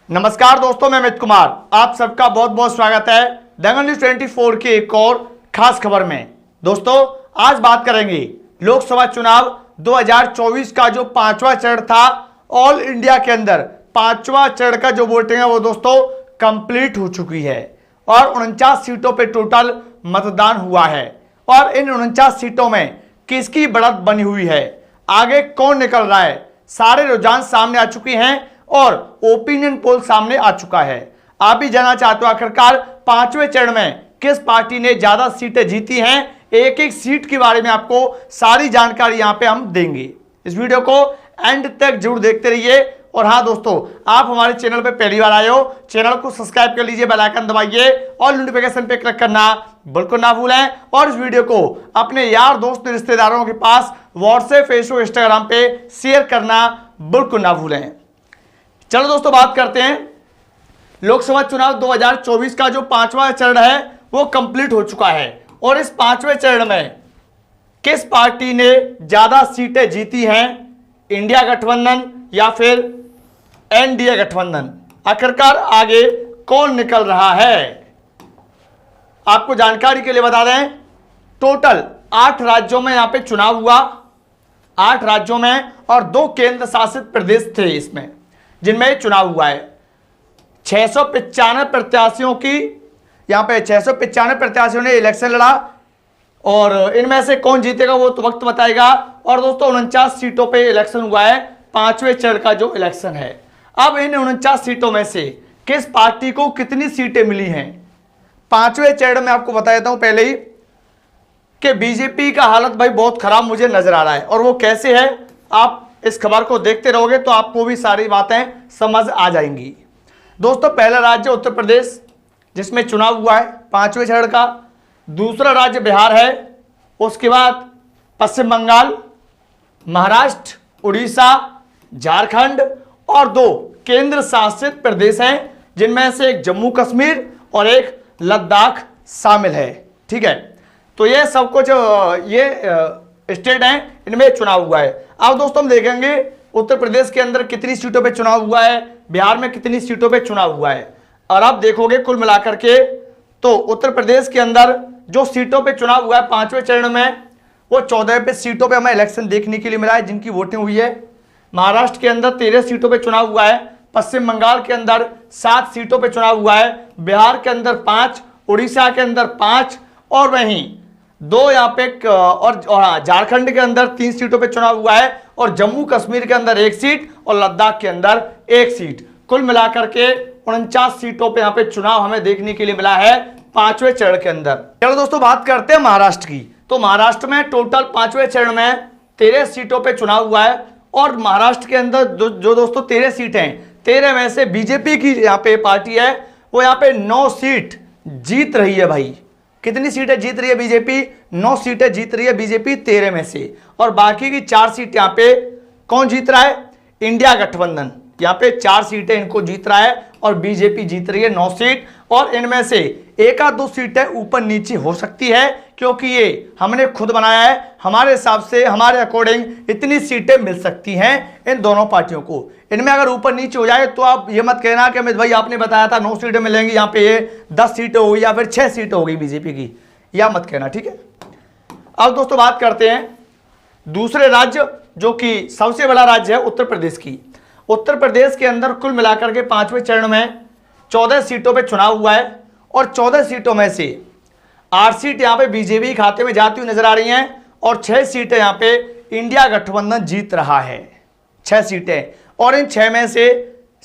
नमस्कार दोस्तों, मैं अमित कुमार, आप सबका बहुत बहुत स्वागत है दंगल न्यूज 24 की एक और खास खबर में। दोस्तों, आज बात करेंगे लोकसभा चुनाव 2024 का जो पांचवा चरण था। ऑल इंडिया के अंदर पांचवा चरण का जो वोटिंग है वो दोस्तों कंप्लीट हो चुकी है और 49 सीटों पे टोटल मतदान हुआ है और इन 49 सीटों में किसकी बढ़त बनी हुई है, आगे कौन निकल रहा है, सारे रुझान सामने आ चुके हैं और ओपिनियन पोल सामने आ चुका है। आप भी जानना चाहते हो आखिरकार पांचवें चरण में किस पार्टी ने ज्यादा सीटें जीती हैं। एक एक सीट के बारे में आपको सारी जानकारी यहां पे हम देंगे। इस वीडियो को एंड तक जरूर देखते रहिए। और हाँ दोस्तों, आप हमारे चैनल पे पहली बार आए हो, चैनल को सब्सक्राइब कर लीजिए, बेल आइकन दबाइए और नोटिफिकेशन पे क्लिक करना बिल्कुल ना भूलें। और इस वीडियो को अपने यार दोस्त रिश्तेदारों के पास व्हाट्सएप, फेसबुक, इंस्टाग्राम पे शेयर करना बिल्कुल ना भूलें। चलो दोस्तों, बात करते हैं लोकसभा चुनाव 2024 का जो पांचवा चरण है वो कंप्लीट हो चुका है और इस पांचवें चरण में किस पार्टी ने ज्यादा सीटें जीती हैं, इंडिया गठबंधन या फिर एनडीए गठबंधन, आखिरकार आगे कौन निकल रहा है। आपको जानकारी के लिए बता दें, टोटल 8 राज्यों में यहां पे चुनाव हुआ, 8 राज्यों में, और 2 केंद्र शासित प्रदेश थे इसमें जिनमें चुनाव हुआ है। 695 प्रत्याशियों की यहां पे 695 प्रत्याशियों ने इलेक्शन लड़ा और इनमें से कौन जीतेगा वो तो वक्त बताएगा। और दोस्तों 49 सीटों पे इलेक्शन हुआ है, पांचवें चरण का जो इलेक्शन है। अब इन 49 सीटों में से किस पार्टी को कितनी सीटें मिली हैं पांचवें चरण में, आपको बता देता हूं पहले ही कि बीजेपी का हालत भाई बहुत खराब मुझे नजर आ रहा है। और वो कैसे है, आप इस खबर को देखते रहोगे तो आपको भी सारी बातें समझ आ जाएंगी। दोस्तों, पहला राज्य उत्तर प्रदेश जिसमें चुनाव हुआ है पांचवें चरण का, दूसरा राज्य बिहार है, उसके बाद पश्चिम बंगाल, महाराष्ट्र, उड़ीसा, झारखंड और 2 केंद्र शासित प्रदेश हैं जिनमें से एक जम्मू कश्मीर और एक लद्दाख शामिल है। ठीक है, तो ये सब कुछ ये स्टेट हैं, इनमें चुनाव हुआ है। अब दोस्तों हम देखेंगे उत्तर प्रदेश के अंदर कितनी सीटों पे चुनाव हुआ है, बिहार में कितनी सीटों पे चुनाव हुआ है। और आप देखोगे कुल मिलाकर के तो उत्तर प्रदेश के अंदर जो सीटों पे चुनाव हुआ है पांचवें चरण में वो 14 पे सीटों पे हमें इलेक्शन देखने के लिए मिला है जिनकी वोटिंग हुई है। महाराष्ट्र के अंदर 13 सीटों पे चुनाव हुआ है, पश्चिम बंगाल के अंदर 7 सीटों पे चुनाव हुआ है, बिहार के अंदर 5, उड़ीसा के अंदर 5 और वहीं 2 यहाँ पे और झारखंड के अंदर 3 सीटों पे चुनाव हुआ है और जम्मू कश्मीर के अंदर 1 सीट और लद्दाख के अंदर 1 सीट। कुल मिलाकर के 49 सीटों पे यहाँ पे चुनाव हमें देखने के लिए मिला है पांचवें चरण के अंदर। चलो दोस्तों, बात करते हैं महाराष्ट्र की। तो महाराष्ट्र में टोटल पांचवें चरण में 13 सीटों पे चुनाव हुआ है और महाराष्ट्र के अंदर जो दोस्तों 13 सीटें हैं, 13 में से बीजेपी की यहाँ पे पार्टी है वो यहाँ पे 9 सीट जीत रही है। भाई कितनी सीटें जीत रही है बीजेपी? 9 सीटें जीत रही है बीजेपी 13 में से। और बाकी की 4 सीट यहाँ पे कौन जीत रहा है? इंडिया गठबंधन यहाँ पे 4 सीटें इनको जीत रहा है और बीजेपी जीत रही है 9 सीट। और इनमें से 1-2 सीटें ऊपर नीचे हो सकती है क्योंकि ये हमने खुद बनाया है, हमारे हिसाब से हमारे अकॉर्डिंग इतनी सीटें मिल सकती हैं इन दोनों पार्टियों को। इनमें अगर ऊपर नीचे हो जाए तो आप ये मत कहना कि अमित भाई आपने बताया था 9 सीटें मिलेंगी, यहाँ पे ये 10 सीटें होगी या फिर 6 सीटें होगी बीजेपी की, या मत कहना। ठीक है, अब दोस्तों बात करते हैं दूसरे राज्य जो कि सबसे बड़ा राज्य है उत्तर प्रदेश की। उत्तर प्रदेश के अंदर कुल मिलाकर के पांचवें चरण में 14 सीटों पे चुनाव हुआ है और 14 सीटों में से 8 सीट यहाँ पे बीजेपी खाते में जाती हुई नजर आ रही हैं और 6 सीटें यहाँ पे इंडिया गठबंधन जीत रहा है। 6 सीटें, और इन 6 में से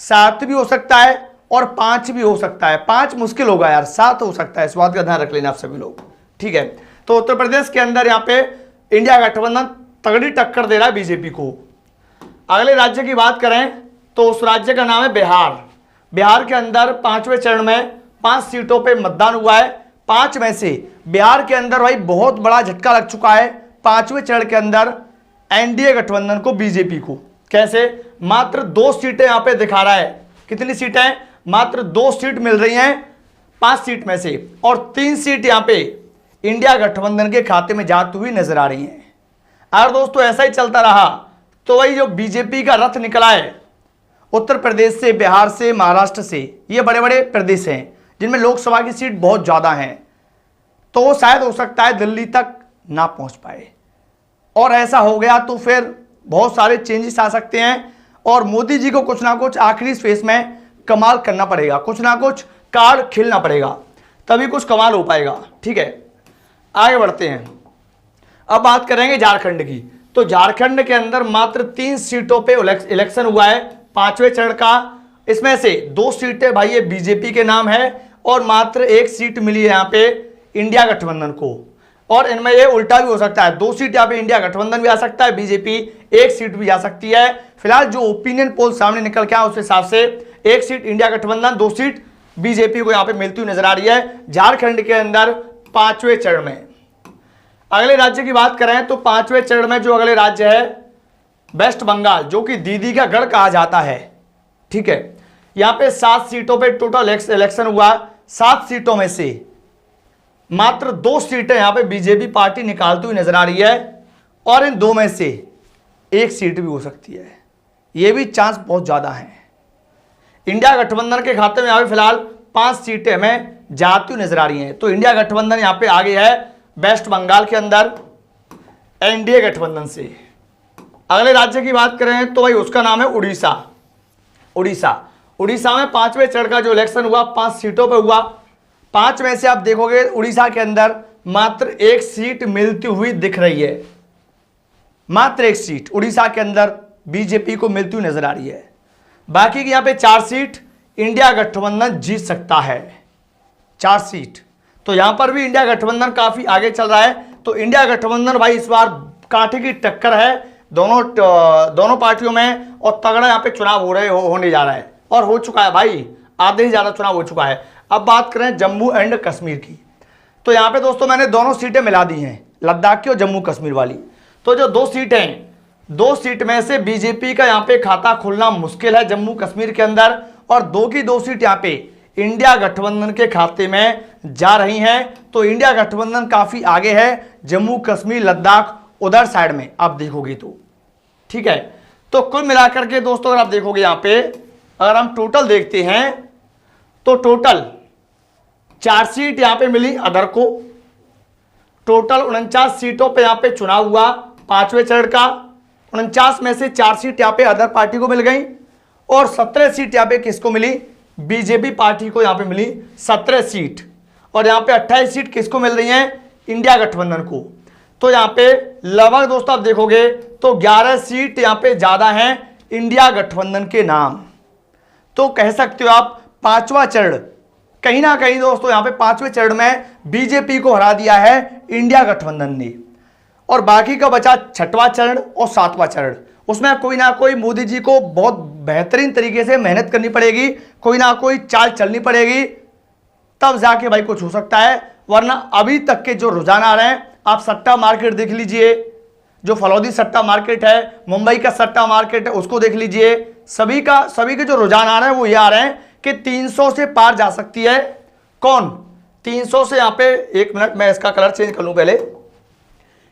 7 भी हो सकता है और 5 भी हो सकता है। 5 मुश्किल होगा यार, 7 हो सकता है, इस बात का ध्यान रख लेना आप सभी लोग। ठीक है, तो उत्तर प्रदेश के अंदर यहाँ पे इंडिया गठबंधन तगड़ी टक्कर दे रहा है बीजेपी को। अगले राज्य की बात करें तो उस राज्य का नाम है बिहार। बिहार के अंदर पांचवें चरण में 5 सीटों पे मतदान हुआ है। 5 में से बिहार के अंदर भाई बहुत बड़ा झटका लग चुका है पांचवें चरण के अंदर एनडीए गठबंधन को, बीजेपी को। कैसे? मात्र 2 सीटें यहां पे दिखा रहा है। कितनी सीटें? मात्र 2 सीट मिल रही हैं 5 सीट में से, और 3 सीट यहां पे इंडिया गठबंधन के खाते में जाती हुई नजर आ रही हैं। अगर दोस्तों ऐसा ही चलता रहा तो वही जो बीजेपी का रथ निकला है उत्तर प्रदेश से, बिहार से, महाराष्ट्र से, ये बड़े बड़े प्रदेश हैं जिनमें लोकसभा की सीट बहुत ज़्यादा हैं, तो वो शायद हो सकता है दिल्ली तक ना पहुंच पाए। और ऐसा हो गया तो फिर बहुत सारे चेंजेस आ सकते हैं और मोदी जी को कुछ ना कुछ आखिरी फेस में कमाल करना पड़ेगा, कुछ ना कुछ कार्ड खेलना पड़ेगा, तभी कुछ कमाल हो पाएगा। ठीक है, आगे बढ़ते हैं। अब बात करेंगे झारखंड की। तो झारखंड के अंदर मात्र 3 सीटों पे इलेक्शन हुआ है 5वें चरण का। इसमें से 2 सीटें भाई ये बीजेपी के नाम है और मात्र 1 सीट मिली है यहाँ पे इंडिया गठबंधन को। और इनमें ये उल्टा भी हो सकता है, 2 सीट यहाँ पे इंडिया गठबंधन भी आ सकता है, बीजेपी 1 सीट भी आ सकती है। फिलहाल जो ओपिनियन पोल सामने निकल के आया उस हिसाब से 1 सीट इंडिया गठबंधन, 2 सीट बीजेपी को यहाँ पे मिलती हुई नजर आ रही है झारखंड के अंदर 5वें चरण में। अगले राज्य की बात करें तो 5वें चरण में जो अगले राज्य है वेस्ट बंगाल, जो कि दीदी का गढ़ कहा जाता है। ठीक है, यहाँ पे 7 सीटों पे टोटल इलेक्शन हुआ। 7 सीटों में से मात्र 2 सीटें यहाँ पे बीजेपी पार्टी निकालती हुई नजर आ रही है और इन 2 में से 1 सीट भी हो सकती है, ये भी चांस बहुत ज्यादा है। इंडिया गठबंधन के खाते में यहाँ पे फिलहाल 5 सीटें हमें जाती हुई नजर आ रही हैं। तो इंडिया गठबंधन यहाँ पे आगे है वेस्ट बंगाल के अंदर एनडीए गठबंधन से। अगले राज्य की बात करें तो भाई उसका नाम है उड़ीसा। उड़ीसा में 5वें चरण का जो इलेक्शन हुआ 5 सीटों पर हुआ। 5 में से आप देखोगे उड़ीसा के अंदर मात्र 1 सीट मिलती हुई दिख रही है, मात्र 1 सीट उड़ीसा के अंदर बीजेपी को मिलती हुई नजर आ रही है। बाकी की यहाँ पे 4 सीट इंडिया गठबंधन जीत सकता है, 4 सीट। तो यहां पर भी इंडिया गठबंधन काफी आगे चल रहा है। तो इंडिया गठबंधन भाई इस बार कांटे की टक्कर है दोनों पार्टियों में और तगड़ा यहाँ पे चुनाव होने जा रहा है और हो चुका है भाई, आधे ही ज्यादा चुनाव हो चुका है। अब बात करें जम्मू एंड कश्मीर की, तो यहाँ पे दोस्तों मैंने दोनों सीटें मिला दी हैं, लद्दाख की और जम्मू कश्मीर वाली। तो जो 2 सीटें हैं, 2 सीट में से बीजेपी का यहाँ पे खाता खुलना मुश्किल है जम्मू कश्मीर के अंदर, और 2 की 2 सीट यहाँ पे इंडिया गठबंधन के खाते में जा रही हैं। तो इंडिया गठबंधन काफी आगे है जम्मू कश्मीर लद्दाख उधर साइड में आप देखोगे तो। ठीक है, तो कुल मिलाकर के दोस्तों अगर आप देखोगे यहाँ पे, अगर हम टोटल देखते हैं तो टोटल 4 सीट यहाँ पे मिली अदर को। टोटल 49 सीटों पे यहाँ पे चुनाव हुआ 5वें चरण का। 49 में से 4 सीट यहाँ पे अदर पार्टी को मिल गई और 17 सीट यहाँ पे किसको मिली, बीजेपी पार्टी को यहाँ पे मिली 17 सीट। और यहाँ पे 28 सीट किसको मिल रही है, इंडिया गठबंधन को। तो यहाँ पे लगभग दोस्तों आप देखोगे तो 11 सीट यहाँ पे ज्यादा हैं इंडिया गठबंधन के नाम। तो कह सकते हो आप 5वां चरण कहीं ना कहीं दोस्तों यहाँ पे 5वें चरण में बीजेपी को हरा दिया है इंडिया गठबंधन ने, और बाकी का बचा 6वां चरण और 7वां चरण। उसमें कोई ना कोई मोदी जी को बहुत बेहतरीन तरीके से मेहनत करनी पड़ेगी, कोई ना कोई चाल चलनी पड़ेगी, तब जाके भाई कुछ हो सकता है। वरना अभी तक के जो रुझान आ रहे हैं, आप सट्टा मार्केट देख लीजिए, जो फलौदी सट्टा मार्केट है, मुंबई का सट्टा मार्केट है, उसको देख लीजिए, सभी के जो रुझान आ रहे हैं वो ये आ रहे हैं कि 300 से पार जा सकती है। कौन 300 से, यहाँ पे 1 मिनट मैं इसका कलर चेंज कर लूं पहले।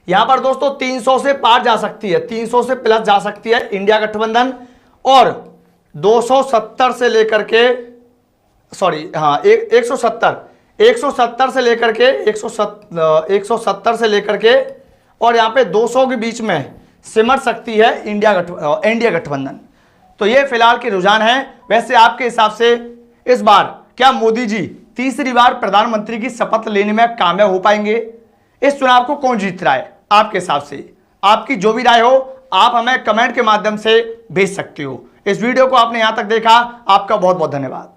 यहां पर दोस्तों 300 से पार जा सकती है, 300 से प्लस जा सकती है इंडिया गठबंधन, और 270 से लेकर के 170 से लेकर के 170 से लेकर के और यहाँ पे 200 के बीच में सिमट सकती है इंडिया गठबंधन। तो ये फिलहाल के रुझान है। वैसे आपके हिसाब से इस बार क्या मोदी जी तीसरी बार प्रधानमंत्री की शपथ लेने में कामयाब हो पाएंगे? इस चुनाव को कौन जीत रहा है आपके हिसाब से? आपकी जो भी राय हो आप हमें कमेंट के माध्यम से भेज सकते हो। इस वीडियो को आपने यहां तक देखा, आपका बहुत बहुत धन्यवाद।